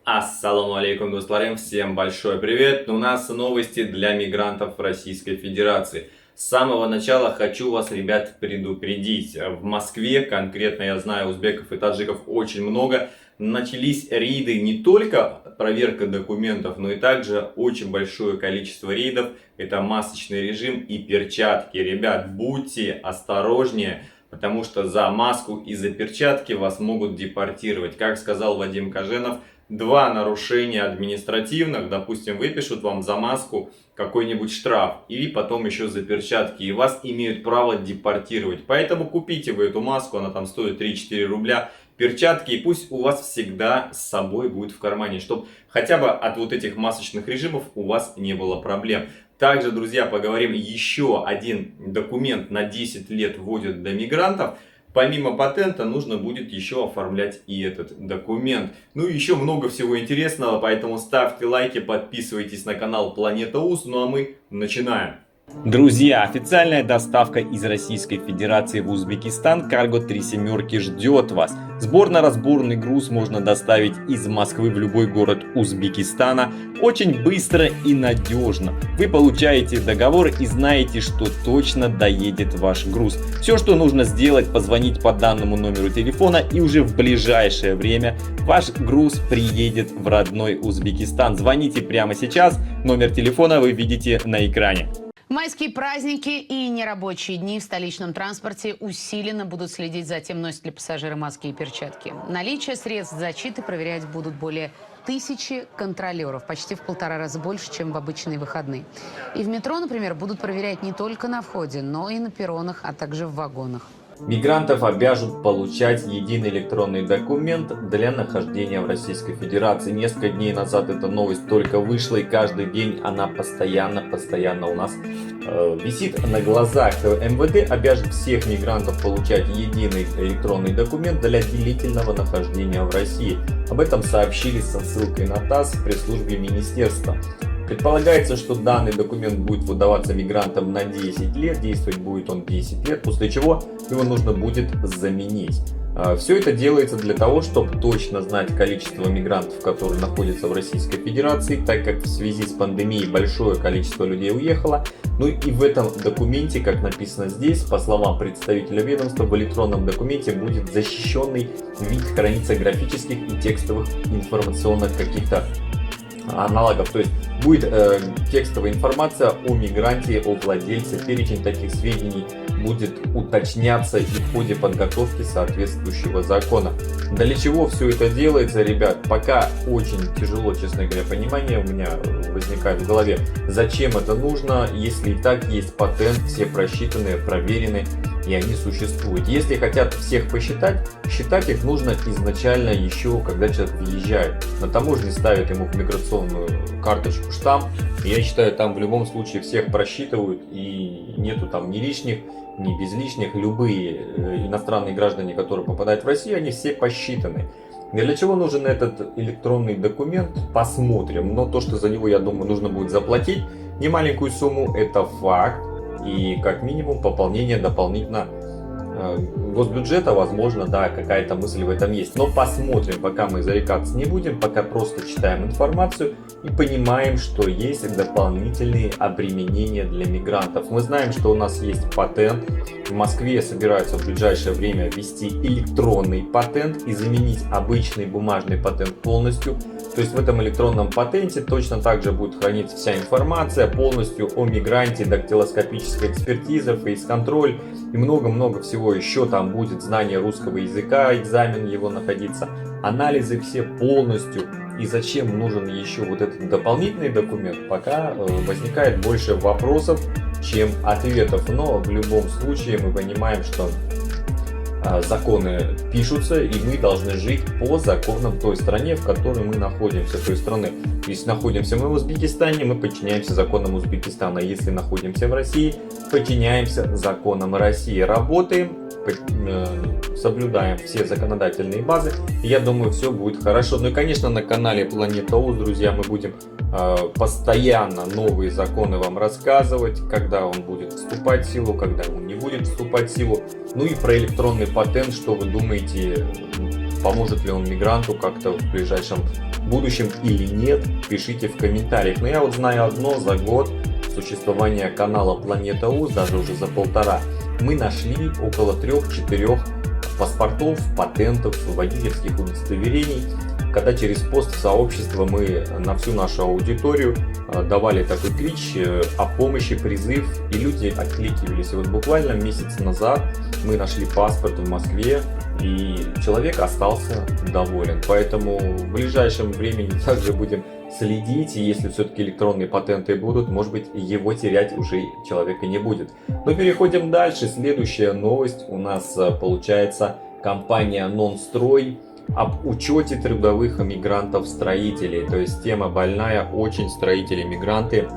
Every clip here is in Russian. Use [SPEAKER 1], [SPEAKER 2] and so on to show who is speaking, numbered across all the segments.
[SPEAKER 1] Ассаламу алейкум, дусларим, всем большой привет! У нас новости для мигрантов Российской Федерации. С самого начала хочу вас, ребят, предупредить. В Москве, конкретно я знаю, узбеков и таджиков очень много. Начались рейды, не только проверка документов, но и также очень большое количество рейдов. Это масочный режим и перчатки. Ребят, будьте осторожнее, потому что за маску и за перчатки вас могут депортировать. Как сказал Вадим Каженов, 2 нарушения административных, допустим, выпишут вам за маску какой-нибудь штраф и потом еще за перчатки, и вас имеют право депортировать. Поэтому купите вы эту маску, она там стоит 3-4 рубля, перчатки, и пусть у вас всегда с собой будет в кармане, чтобы хотя бы от вот этих масочных режимов у вас не было проблем. Также, друзья, поговорим, еще один документ на 10 лет вводят для мигрантов. Помимо патента нужно будет еще оформлять и этот документ. Ну и еще много всего интересного, поэтому ставьте лайки, подписывайтесь на канал Планета УЗ. Ну а мы начинаем.
[SPEAKER 2] Друзья, официальная доставка из Российской Федерации в Узбекистан Cargo 3 семерки ждет вас. Сборно-разборный груз можно доставить из Москвы в любой город Узбекистана очень быстро и надежно. Вы получаете договор и знаете, что точно доедет ваш груз. Все, что нужно сделать, позвонить по данному номеру телефона, и уже в ближайшее время ваш груз приедет в родной Узбекистан. Звоните прямо сейчас, номер телефона вы видите на экране.
[SPEAKER 3] Майские праздники и нерабочие дни в столичном транспорте усиленно будут следить за тем, носят ли пассажиры маски и перчатки. Наличие средств защиты проверять будут более 1000 контролеров, почти в 1,5 раза больше, чем в обычные выходные. И в метро, например, будут проверять не только на входе, но и на перронах, а также в вагонах.
[SPEAKER 2] Мигрантов обяжут получать единый электронный документ для нахождения в Российской Федерации. Несколько дней назад эта новость только вышла, и каждый день она постоянно у нас висит на глазах. МВД обяжет всех мигрантов получать единый электронный документ для длительного нахождения в России. Об этом сообщили со ссылкой на ТАСС в пресс-службе министерства. Предполагается, что данный документ будет выдаваться мигрантам на 10 лет, действовать будет он 10 лет, после чего его нужно будет заменить. Все это делается для того, чтобы точно знать количество мигрантов, которые находятся в Российской Федерации, так как в связи с пандемией большое количество людей уехало. Ну и в этом документе, как написано здесь, по словам представителя ведомства, в электронном документе будет защищенный вид храниться графических и текстовых информационных каких-то аналогов, то есть будет текстовая информация о мигранте, о владельце, перечень таких сведений будет уточняться и в ходе подготовки соответствующего закона. Для чего все это делается, ребят, пока очень тяжело, честно говоря, понимание у меня возникает в голове, зачем это нужно, если и так есть патент, все просчитанные, проверены, и они существуют. Если хотят всех посчитать, считать их нужно изначально еще, когда человек въезжает. На таможне ставят ему в миграционную карточку штамп. Я считаю, там в любом случае всех просчитывают, и нету там ни лишних, ни без лишних. Любые иностранные граждане, которые попадают в Россию, они все посчитаны. Для чего нужен этот электронный документ, посмотрим. Но то, что за него, я думаю, нужно будет заплатить немаленькую сумму, это факт. И как минимум пополнение дополнительно госбюджета, возможно, да, какая-то мысль в этом есть. Но посмотрим, пока мы зарекаться не будем, пока просто читаем информацию и понимаем, что есть дополнительные обременения для мигрантов. Мы знаем, что у нас есть патент. В Москве собираются в ближайшее время ввести электронный патент и заменить обычный бумажный патент полностью. То есть в этом электронном патенте точно так же будет храниться вся информация полностью о мигранте, дактилоскопическая экспертиза, фейс-контроль и много-много всего еще. Там будет знание русского языка, экзамен его находиться, анализы все полностью. И зачем нужен еще вот этот дополнительный документ, пока возникает больше вопросов, чем ответов. Но в любом случае мы понимаем, что законы пишутся, и мы должны жить по законам той стране, в которой мы находимся, той страны. Если находимся мы в Узбекистане, мы подчиняемся законам Узбекистана. Если находимся в России, подчиняемся законам России. Работаем, соблюдаем все законодательные базы, и я думаю, все будет хорошо. Ну и, конечно, на канале Планета УЗ, друзья, мы будем постоянно новые законы вам рассказывать, когда он будет вступать в силу, когда он не будет вступать в силу. Ну и про электронный патент, что вы думаете, поможет ли он мигранту как-то в ближайшем в будущем или нет, пишите в комментариях. Но я вот знаю одно: за год существования канала Планета УЗ, даже уже за 1,5, мы нашли около 3-4 паспортов, патентов, водительских удостоверений. Когда через пост в сообщество мы на всю нашу аудиторию давали такой клич о помощи, призыв, и люди откликивались. И вот буквально месяц назад мы нашли паспорт в Москве, и человек остался доволен. Поэтому в ближайшем времени также будем следить, и если все-таки электронные патенты будут, может быть, его терять уже человека не будет. Но переходим дальше. Следующая новость у нас получается компания «Нонстрой» об учете трудовых мигрантов-строителей. То есть тема больная, очень строители-мигранты.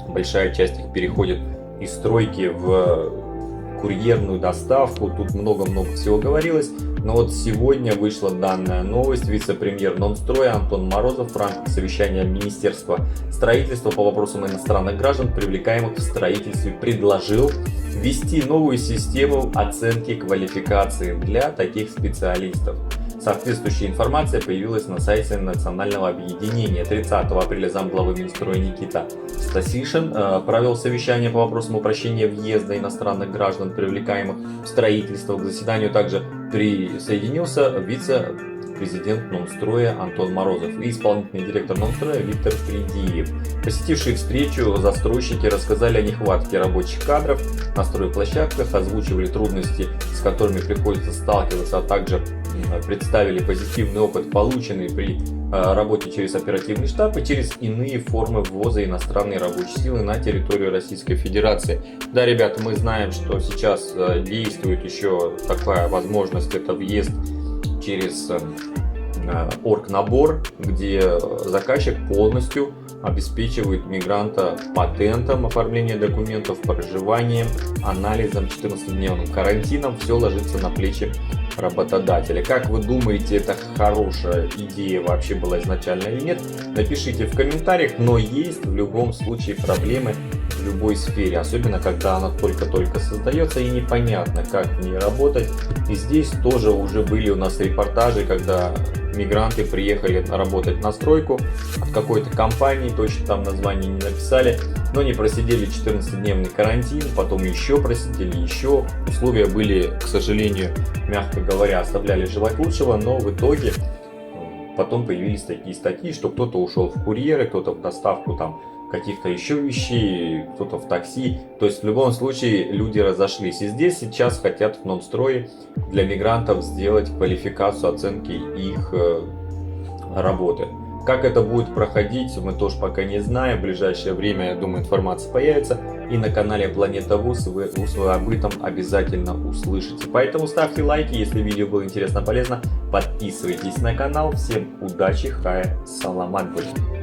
[SPEAKER 2] Большая часть их переходит из стройки в курьерную доставку. Тут много-много всего говорилось. Но вот сегодня вышла данная новость. Вице-премьер Нонстроя Антон Морозов в рамках совещания Министерства строительства по вопросам иностранных граждан, привлекаемых в строительстве, предложил ввести новую систему оценки квалификации для таких специалистов. Соответствующая информация появилась на сайте Национального объединения. 30 апреля замглавы Минстроя Никита Стасишин провел совещание по вопросам упрощения въезда иностранных граждан, привлекаемых в строительство. К заседанию также присоединился вице-президент Нонстроя Антон Морозов и исполнительный директор Нонстроя Виктор Придиев. Посетившие встречу застройщики рассказали о нехватке рабочих кадров на стройплощадках, озвучивали трудности, с которыми приходится сталкиваться, а также представили позитивный опыт, полученный при работе через оперативный штаб и через иные формы ввоза иностранной рабочей силы на территорию Российской Федерации. Да, ребята, мы знаем, что сейчас действует еще такая возможность, это въезд через оргнабор, где заказчик полностью обеспечивает мигранта патентом оформления документов, проживанием, анализом, 14-дневным карантином. Все ложится на плечи работодателя. Как вы думаете, это хорошая идея вообще была изначально или нет? Напишите в комментариях, но есть в любом случае проблемы в любой сфере, особенно когда она только-только создается и непонятно, как в ней работать. И здесь тоже уже были у нас репортажи, когда мигранты приехали работать на стройку от какой-то компании, точно там название не написали, но не просидели 14-дневный карантин, потом еще просидели, еще. Условия были, к сожалению, мягко говоря, оставляли желать лучшего, но в итоге потом появились такие статьи, что кто-то ушел в курьеры, кто-то в доставку там каких-то еще вещей, кто-то в такси. То есть в любом случае люди разошлись. И здесь сейчас хотят в Нонстрое для мигрантов сделать квалификацию оценки их работы. Как это будет проходить, мы тоже пока не знаем. В ближайшее время, я думаю, информация появится. И на канале Планета ВУЗ вы об этом обязательно услышите. Поэтому ставьте лайки, если видео было интересно, полезно. Подписывайтесь на канал. Всем удачи, хай, салам алейкум.